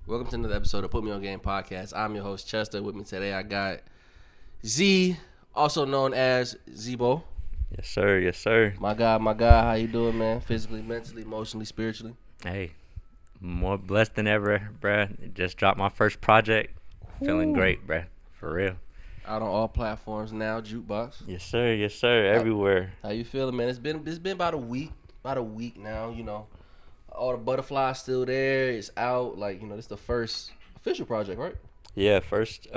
Welcome to another episode of Put Me On Game Podcast. I'm your host, Chesterr. With me today, I got Z, also known as Zeebo. Yes, sir. Yes, sir. My guy, how you doing, man? Physically, mentally, emotionally, spiritually? Hey, more blessed than ever, bruh. Just dropped my first project. Feeling great, bruh. For real. Out on all platforms now, Jukebox. Yes, sir. Yes, sir. Everywhere. How you feeling, man? It's been about a week now. You know, all the butterflies still there. It's out. Like, you know, this is the first official project, right? Yeah, first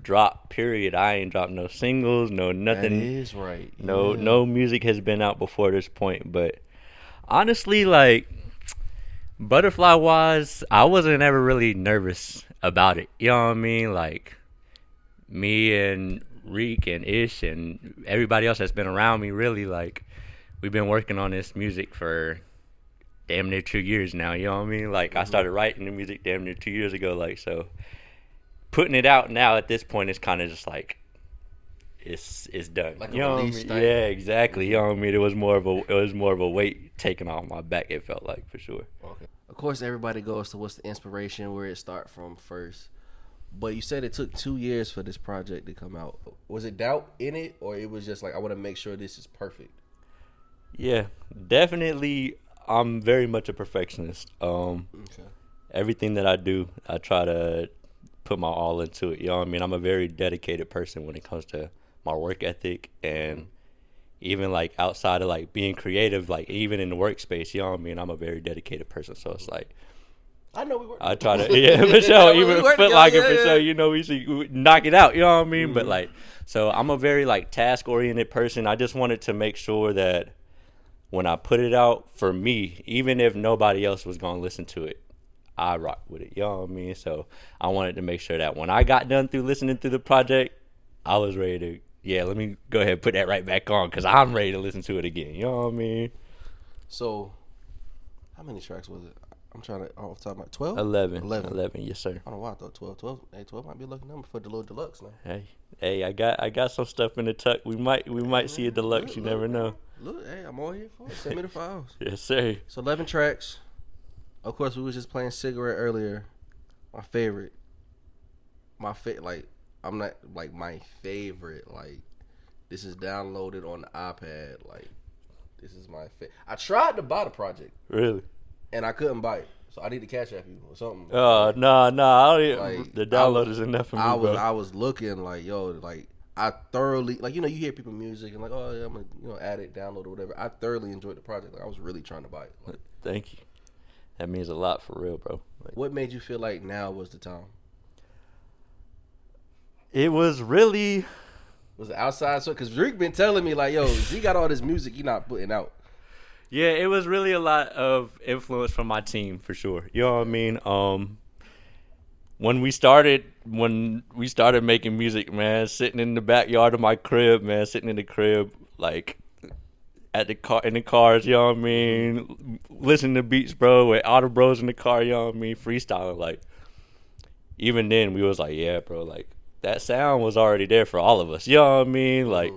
drop, period. I ain't dropped no singles, no nothing. That is right. No music has been out before this point. But honestly, like, butterfly-wise, I wasn't ever really nervous about it. You know what I mean? Like, me and Reek and Ish and everybody else that's been around me, really, like, we've been working on this music for damn near 2 years now, you know what I mean? Like, I started writing the music damn near 2 years ago, like, so putting it out now at this point is kind of just like, it's done. Like you a know what I release mean? type. Yeah, exactly. You know what I mean? It was more of a weight taken off my back, it felt like, for sure. Okay. Of course, everybody goes to what's the inspiration, where it start from first. But you said it took 2 years for this project to come out. Was it doubt in it, or it was just like, I want to make sure this is perfect? Yeah, definitely. I'm very much a perfectionist. Okay. Everything that I do, I try to put my all into it. You know what I mean? I'm a very dedicated person when it comes to my work ethic, and even like outside of like being creative, like even in the workspace, you know what I mean? I'm a very dedicated person. So it's like, I know we work. I try to, yeah, for sure. We Even work Foot Locker, together, for yeah. sure. You know, we should knock it out. You know what I mean? But like, so I'm a very like task oriented person. I just wanted to make sure that when I put it out, for me, even if nobody else was gonna listen to it, I rock with it. You know what I mean? So I wanted to make sure that when I got done through listening to the project, I was ready to, yeah, let me go ahead and put that right back on, because I'm ready to listen to it again. You know what I mean? So, how many tracks was it? I'm trying to, off the top of my 12? 11, yes sir. I don't know why I thought 12. 12, hey, 12 might be a lucky number for the little deluxe now. Hey, I got some stuff in the tuck. We might see a deluxe. You never know. Look, hey, I'm all here for it. Send me the files. Yes sir. So 11 tracks. Of course, we was just playing Cigarette earlier. My favorite. Like, I'm not, like, my favorite. Like, this is downloaded on the iPad. Like, this is my favorite. I tried to buy the project, Really? and I couldn't buy it. So I need to cash app you or something. Oh, nah. Like, The download is enough for me, bro. I was looking like, yo, like, I thoroughly, like, you know, you hear people music and like, oh yeah, I'm gonna, you know, add it, download or whatever. I thoroughly enjoyed the project. Like, I was really trying to buy it. Like, Thank you. That means a lot for real, bro. Like, what made you feel like now was the time? it was really, Was it outside? So, because Rick been telling me like, yo, Z got all this music he not putting out. yeah, it was really a lot of influence from my team, for sure. You know what I mean? When we started making music, man, sitting in the backyard of my crib, man, sitting in the crib, like in the cars, you know what I mean, listening to beats, bro, with all the bros in the car, you know what I mean, freestyling. Like, even then, we was like, yeah, bro, like, that sound was already there for all of us, you know what I mean? Like,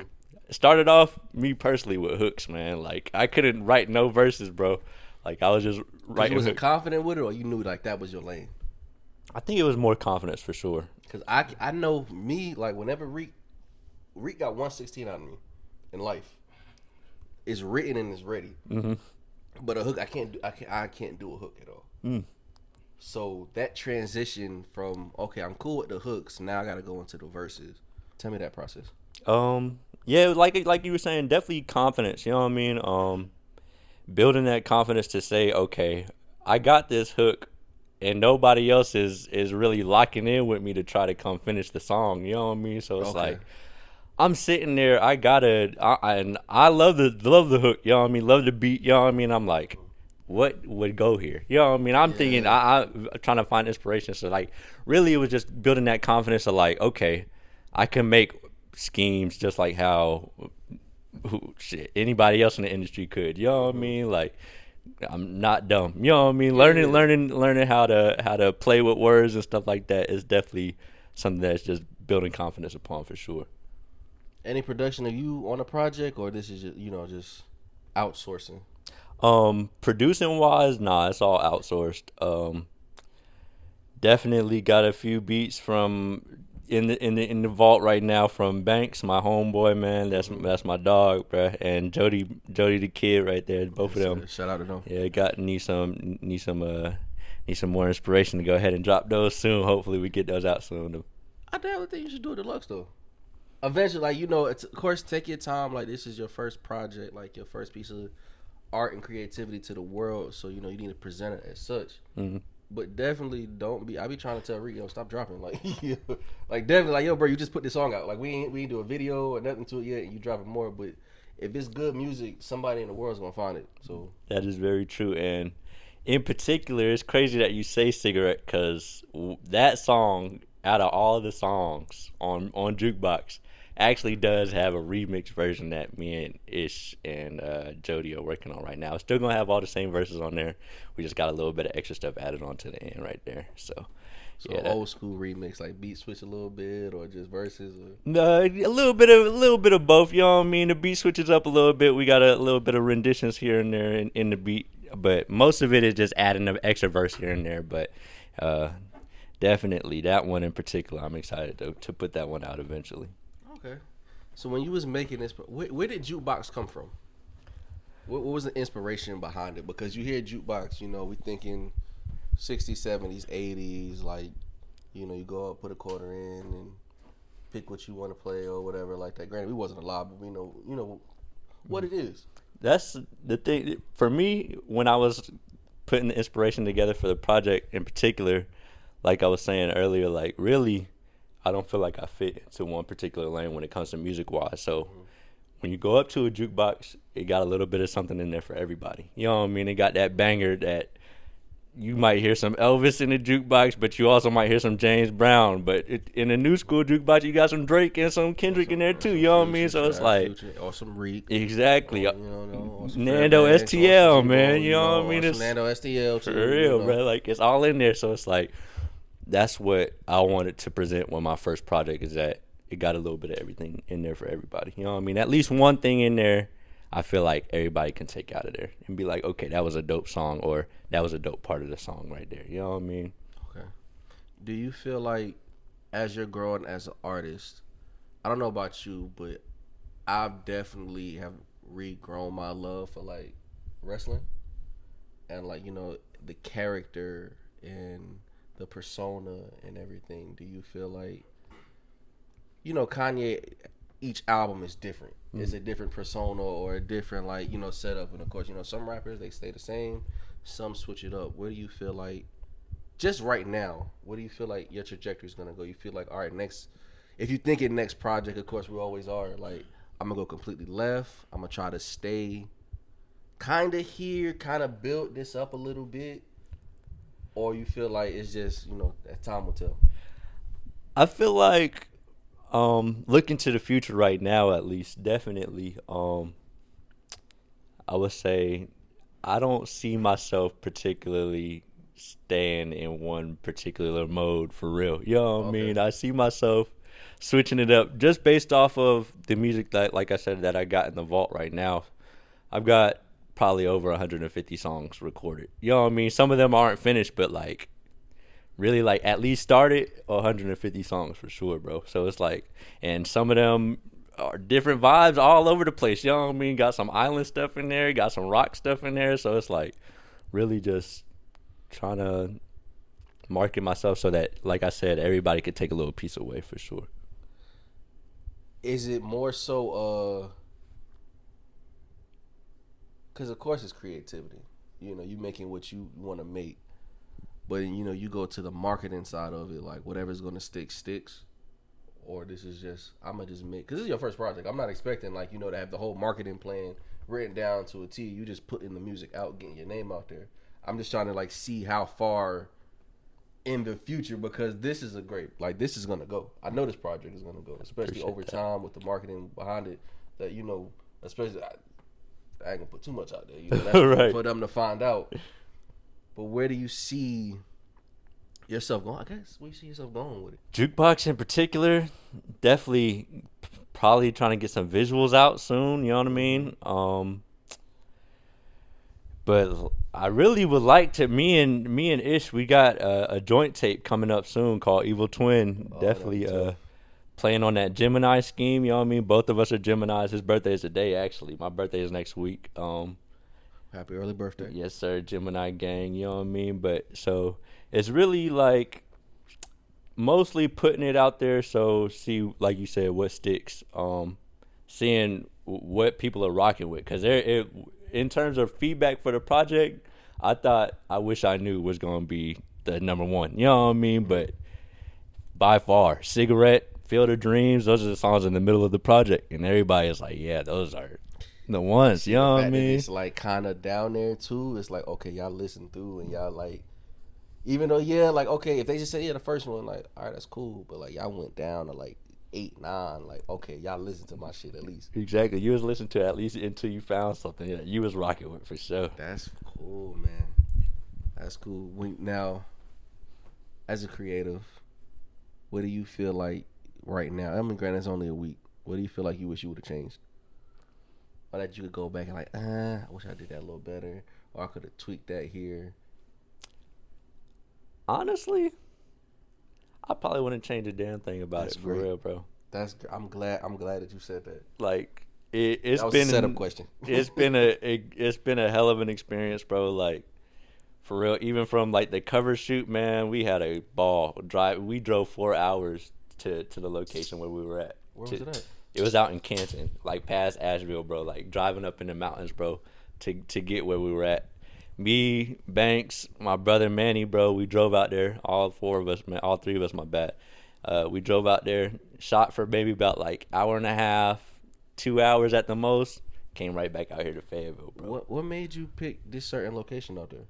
it started off, me personally, with hooks, man. Like, I couldn't write no verses, bro. Like, I was just You writing wasn't hooks. confident with it, or you knew like that was your lane? I think it was more confidence, for sure. Because I know me, like, whenever Reek got 116 out of me in life, it's written and it's ready. Mm-hmm. But a hook, I can't do a hook at all. So that transition from, okay, I'm cool with the hooks, now I got to go into the verses. Tell me that process. Yeah, like you were saying, definitely confidence. You know what I mean? Building that confidence to say, okay, I got this hook, and nobody else is really locking in with me to try to come finish the song. You know what I mean? So it's like, I'm sitting there. I love the hook. You know what I mean? Love the beat. You know what I mean? I'm like, what would go here? You know what I mean? I'm thinking, I'm trying to find inspiration. So like, really, it was just building that confidence of like, okay, I can make schemes just like how anybody else in the industry could. You know what I mean? Like, I'm not dumb. You know what I mean? Learning how to play with words and stuff like that is definitely something that's just building confidence upon, for sure. Any production of you on a project, or this is just, you know, just outsourcing? Producing wise, nah, it's all outsourced. Definitely got a few beats from in the vault right now from Banks, my homeboy, man. That's my dog, bruh. And Jody the kid right there. Both Yes, of sir. them. Shout out to them. Yeah, got need some more inspiration to go ahead and drop those soon. Hopefully we get those out soon. I definitely think you should do a deluxe though. Eventually, like it's of course take your time. Like this is your first project, like your first piece of art and creativity to the world. So you need to present it as such. Mm-hmm. But definitely don't be. I be trying to tell Rick, stop dropping. Like, like definitely, like, yo, bro, you just put this song out. Like, we ain't do a video or nothing to it yet, and you dropping more. But if it's good music, somebody in the world's gonna find it. So that is very true. And in particular, it's crazy that you say Cigarette, because that song, out of all the songs on Jukebox, actually does have a remix version that me and Ish and Jody are working on right now. It's still gonna have all the same verses on there. We just got a little bit of extra stuff added on to the end right there. So yeah, old school remix, like beat switch a little bit, or just verses. No, a little bit of both. You know what I mean? The beat switches up a little bit. We got a little bit of renditions here and there in the beat, but most of it is just adding an extra verse here and there. But definitely that one in particular, I'm excited to put that one out eventually. Okay. So when you was making this, where did Jukebox come from? What was the inspiration behind it? Because you hear Jukebox, we thinking 60s, 70s, 80s, like, you go up, put a quarter in, and pick what you want to play or whatever like that. Granted, we wasn't alive, but we know what it is. That's the thing. For me, when I was putting the inspiration together for the project in particular, like I was saying earlier, like really, I don't feel like I fit into one particular lane when it comes to music-wise. So when you go up to a jukebox, it got a little bit of something in there for everybody. You know what I mean? It got that banger that you might hear some Elvis in the jukebox, but you also might hear some James Brown. But in the new school jukebox, you got some Drake and some Kendrick in there too. You know what I mean? So it's like or some Reek, exactly. or some Nando Fairbanks, STL, or some man. Zeebo, You know what I mean? Some It's Nando STL too, for real, bro. Like it's all in there. So it's like that's what I wanted to present with my first project, is that it got a little bit of everything in there for everybody. You know what I mean? At least one thing in there I feel like everybody can take out of there and be like, okay, that was a dope song, or that was a dope part of the song right there. You know what I mean? Okay. Do you feel like as you're growing as an artist, I don't know about you, but I've definitely have regrown my love for like wrestling and like, the character and the persona and everything. Do you feel like, Kanye, each album is different. Mm-hmm. It's a different persona or a different setup. And of course, some rappers, they stay the same. Some switch it up. Where do you feel like, just right now, where do you feel like your trajectory is going to go? You feel like, all right, if you think next project, of course we always are, like, I'm going to go completely left. I'm going to try to stay kind of here, kind of build this up a little bit. Or you feel like it's just, that time will tell? I feel like looking to the future right now, at least, definitely, I would say I don't see myself particularly staying in one particular mode for real. You know what I mean? I see myself switching it up just based off of the music that, like I said, that I got in the vault right now. I've got probably over 150 songs recorded. You know what I mean? Some of them aren't finished, but like really like at least started 150 songs for sure, bro. So it's like, and some of them are different vibes all over the place. You know what I mean? Got some island stuff in there, got some rock stuff in there. So it's like really just trying to market myself so that, like I said, everybody could take a little piece away for sure. Is it more so, because of course it's creativity. You making what you want to make. But, you go to the marketing side of it, like whatever's going to stick, sticks. Or this is just, I'm going to just make, because this is your first project. I'm not expecting, like, to have the whole marketing plan written down to a T. You just putting the music out, getting your name out there. I'm just trying to, like, see how far in the future, because this is this is going to go. I know this project is going to go, especially over time with the marketing behind it. That, especially, I ain't going to put too much out there. That's right. For them to find out. But where do you see yourself going? I guess where do you see yourself going with it? Jukebox in particular, definitely probably trying to get some visuals out soon. You know what I mean? But I really would like to. Me and Ish, we got a joint tape coming up soon called Evil Twin. Oh, that'd be Definitely tough. playing on that Gemini scheme. You know what I mean? Both of us are Geminis. His birthday is today, actually. My birthday is next week. Happy early birthday. Yes, sir, Gemini gang. You know what I mean? But so it's really like mostly putting it out there. So see, like you said, what sticks. Seeing what people are rocking with, because in terms of feedback for the project, I thought I Wish I Knew was gonna be the number one. You know what I mean? But by far, Cigarette, Field of Dreams, those are the songs in the middle of the project, and everybody is like, yeah, those are the ones. See, You the know what I fact that mean? it's like kind of down there too. It's like, okay, y'all listen through and y'all like, even though yeah, like okay, if they just say yeah, the first one, like all right, that's cool, but like y'all went down to like 8, 9, like okay, y'all listen to my shit at least. Exactly. You was listening to it at least until you found something that you was rocking with for sure. That's cool, man. That's cool. Now, as a creative, what do you feel like right now? I mean, granted, it's only a week. What do you feel like you wish you would have changed? Or that you could go back and like, I wish I did that a little better, or I could have tweaked that here. Honestly, I probably wouldn't change a damn thing about That's it for great. real, bro. I'm glad that you said that. Like it's That was been a setup question. it's been a hell of an experience, bro. Like for real, even from like the cover shoot, man, we had a ball. We drove 4 hours to the location where we were at. Where was it at? It was out in Canton, like past Asheville, bro. Like driving up in the mountains, bro, to get where we were at. Me, Banks, my brother Manny, bro, we drove out there. All 4 of us, man, all 3 of us, my bad. We drove out there, shot for maybe about like hour and a half, 2 hours at the most. Came right back out here to Fayetteville, bro. What made you pick this certain location out there?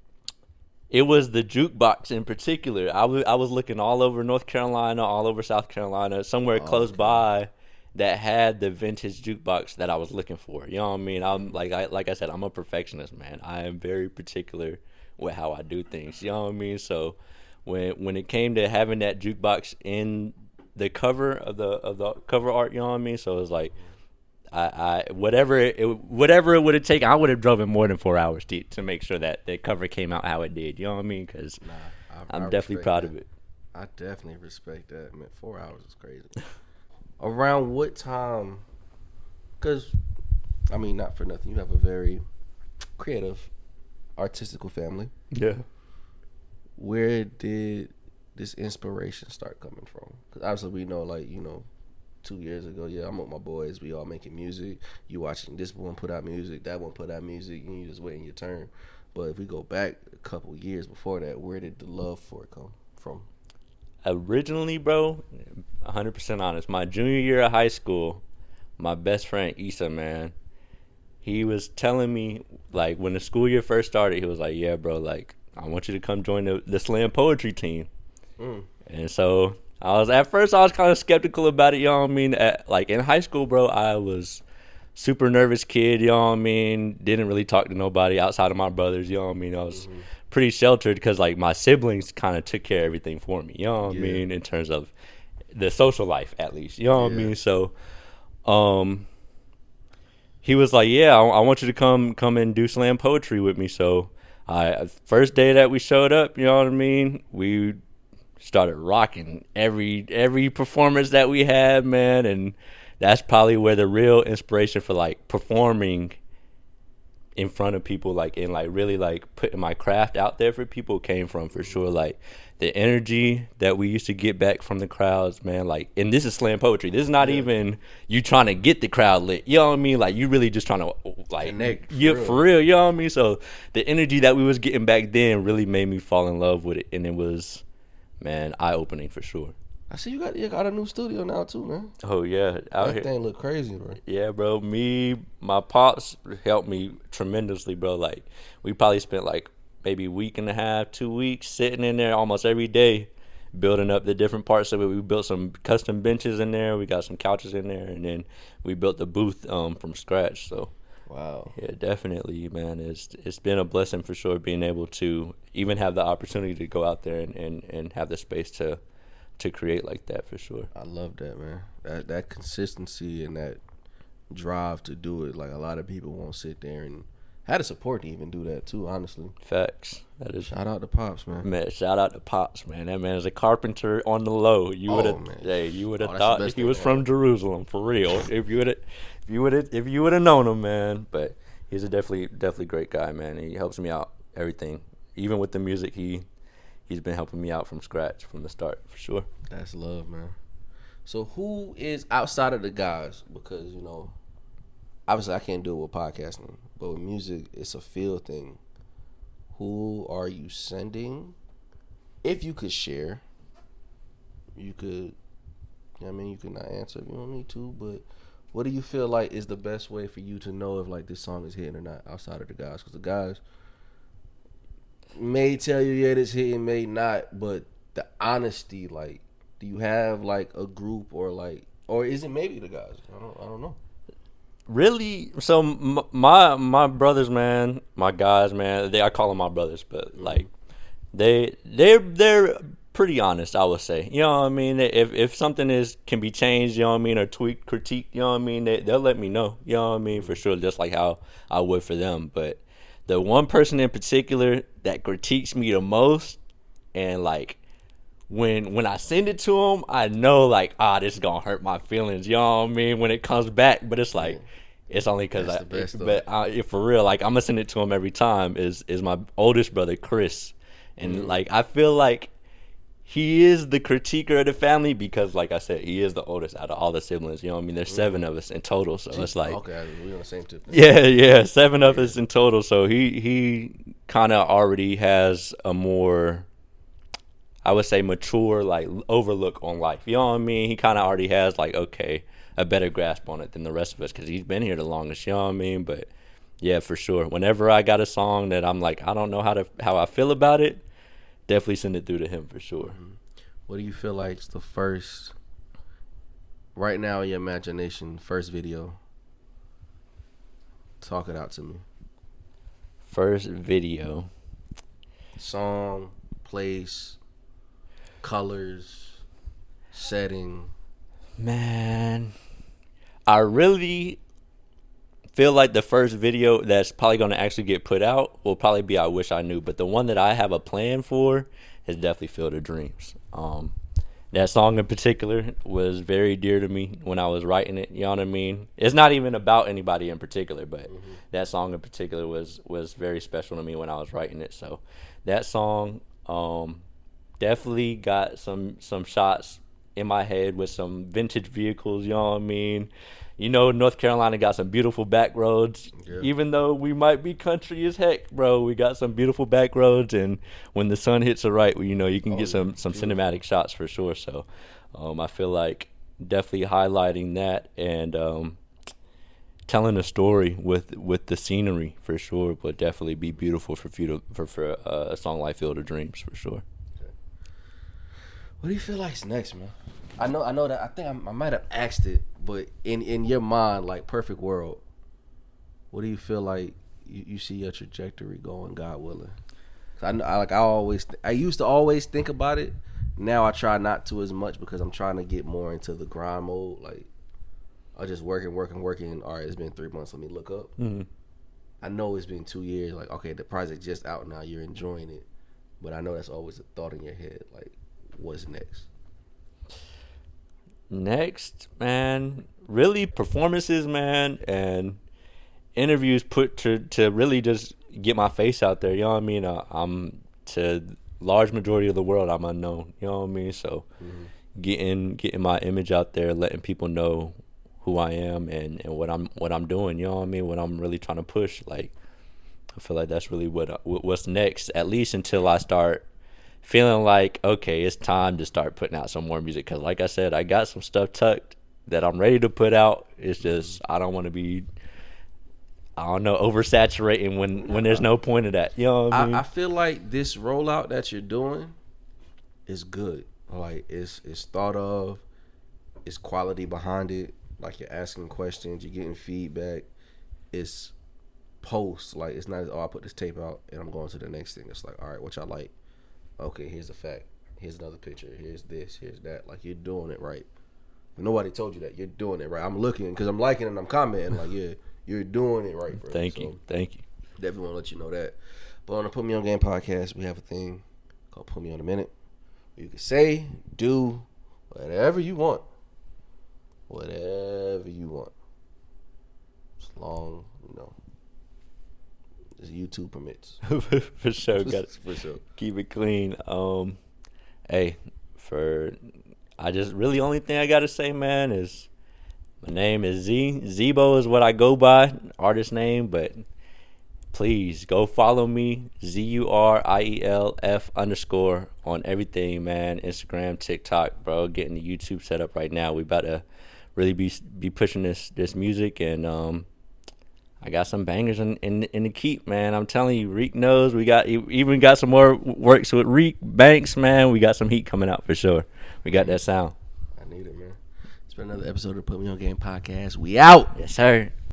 It was the jukebox in particular. I was looking all over North Carolina, all over South Carolina, somewhere close by that had the vintage jukebox that I was looking for. You know what I mean? I'm like I said, I'm a perfectionist, man. I am very particular with how I do things. You know what I mean? So when it came to having that jukebox in the cover of the cover art, you know what I mean? So it was like I whatever it would have taken, I would have driven more than 4 hours to make sure that the cover came out how it did. You know what I mean? Because I'm definitely proud of it. I definitely respect that, man. 4 hours is crazy. Around what time? Because, I mean, not for nothing, you have a very creative, artistical family. Yeah. Where did this inspiration start coming from? Because obviously we know, like, 2 years ago, yeah, I'm with my boys. We all making music. You watching this one put out music, that one put out music, and you just waiting your turn. But if we go back a couple years before that, where did the love for it come from? Originally, bro, 100% honest, my junior year of high school, my best friend Issa, man, he was telling me, like, when the school year first started, he was like, yeah, bro, like, I want you to come join the slam poetry team. And so at first I was kind of skeptical about it, you know what I mean? Like in high school, bro, I was super nervous kid, you know what I mean? Didn't really talk to nobody outside of my brothers, you know what I mean? I was pretty sheltered because like my siblings kind of took care of everything for me, you know what I mean? In terms of the social life, at least, you know what I mean? So, he was like, yeah, I want you to come and do slam poetry with me. So first day that we showed up, you know what I mean? We started rocking every performance that we had, man, and that's probably where the real inspiration for like performing in front of people, like, and like really like putting my craft out there for people came from, for sure. Like the energy that we used to get back from the crowds, man, like, and this is slam poetry, this is not even you trying to get the crowd lit, you know what I mean? Like you really just trying to like connect for real, you know what I mean? So the energy that we was getting back then really made me fall in love with it, and it was, man, eye-opening for sure. I see you got a new studio now too, man. Oh yeah, out That here. thing look crazy, bro. Yeah, bro. My pops helped me tremendously, bro. Like we probably spent like maybe a week and a half, 2 weeks sitting in there almost every day, building up the different parts of it. We built some custom benches in there. We got some couches in there, and then we built the booth from scratch. So. Wow. Yeah, definitely, man. It's been a blessing for sure being able to even have the opportunity to go out there and have the space to create like that, for sure. I love that, man. That consistency and that drive to do it. Like a lot of people won't sit there and Had to support to even do that too. Honestly, Facts. That is. shout out to Pops, man. Man, shout out to Pops, man. That man is a carpenter on the low. You would have, man. hey, you would have That's the thought best he thing was to from have. Jerusalem for real. if you would have known him, man. But he's a definitely great guy, man. He helps me out everything, even with the music. He's been helping me out from scratch from the start for sure. That's love, man. So who is outside of the guys? Because obviously I can't do it with podcasting, but with music, it's a feel thing. Who are you sending? If you could share, you could. You could not answer if you don't need to. But what do you feel like is the best way for you to know if like this song is hitting or not outside of the guys? Because the guys may tell you yeah, this hitting, may not. But the honesty, like, do you have like a group or is it maybe the guys? I don't know. Really, so my brothers, man, my guys, man, I call them my brothers, but like they're pretty honest, I would say. You know what I mean? If something can be changed, you know what I mean, or tweaked, critiqued, you know what I mean, they'll let me know. You know what I mean, for sure, just like how I would for them. But the one person in particular that critiques me the most, and like when I send it to him, I know like this is gonna hurt my feelings. You know what I mean? When it comes back, but it's like it's only because for real, like I'm gonna send it to him every time. Is my oldest brother Chris, and like I feel like he is the critiquer of the family because, like I said, he is the oldest out of all the siblings. You know what I mean? There's 7 of us in total, so it's like okay, we're on the same tip. Yeah, 7 of us in total. So he kind of already has a more, I would say, mature like overlook on life. You know what I mean? He kind of already has like a better grasp on it than the rest of us because he's been here the longest. You know what I mean? But yeah, for sure. Whenever I got a song that I'm like I don't know how I feel about it, definitely send it through to him for sure. What do you feel like is the first, right now in your imagination, first video? Talk it out to me. First video. Song, place, colors, setting. Man, I really feel like the first video that's probably going to actually get put out will probably be I Wish I Knew. But the one that I have a plan for is definitely Field of Dreams. That song in particular was very dear to me when I was writing it. You know what I mean? It's not even about anybody in particular, but that song in particular was very special to me when I was writing it. So that song definitely got some shots in my head with some vintage vehicles. You know what I mean? You know, North Carolina got some beautiful back roads. Yeah. Even though we might be country as heck, bro, we got some beautiful back roads. And when the sun hits the right, you can get some cinematic shots for sure. So I feel like definitely highlighting that and telling a story with the scenery for sure would definitely be beautiful for a song like Field of Dreams for sure. Okay. What do you feel like is next, man? I know that I think I might have asked it, but in your mind, like perfect world, what do you feel like you see your trajectory going, God willing? I used to always think about it. Now I try not to as much because I'm trying to get more into the grind mode. Like I just working. All right, it's been 3 months. Let me look up. Mm-hmm. I know it's been 2 years. Like okay, the project just out now. You're enjoying it, but I know that's always a thought in your head. Like what's next? Next, man, really performances, man, and interviews put to really just get my face out there. You know what I mean? I'm to large majority of the world, I'm unknown. You know what I mean? So getting my image out there, letting people know who I am and what I'm doing. You know what I mean? What I'm really trying to push. Like I feel like that's really what's next. At least until I start feeling like, okay, it's time to start putting out some more music. Because like I said, I got some stuff tucked that I'm ready to put out. It's just I don't want to be, oversaturating when there's no point of that. You know what I mean? I feel like this rollout that you're doing is good. Like it's thought of. It's quality behind it. Like you're asking questions. You're getting feedback. It's post. Like it's not, I put this tape out and I'm going to the next thing. It's like, all right, what y'all like? Okay, here's the fact. Here's another picture. Here's this. Here's that. Like, you're doing it right. If nobody told you that, you're doing it right. I'm looking because I'm liking and I'm commenting. Like, yeah, you're doing it right, bro. Thank you. Definitely want to let you know that. But on the Put Me On Game podcast, we have a thing called Put Me On a Minute. Where you can say, do whatever you want. Whatever you want. As long, as YouTube permits. For sure, got For sure. keep it clean. I just really only thing I gotta say, man, is my name is Zeebo is what I go by, artist name, but please go follow me, ZURIELF_ on everything, man. Instagram, TikTok, bro. Getting the YouTube set up right now. We about to really be pushing this music, and I got some bangers in the keep, man. I'm telling you, Reek knows. We even got some more works with Reek Banks, man. We got some heat coming out for sure. We got that sound. I need it, man. It's been another episode of Put Me On Game podcast. We out. Yes, sir.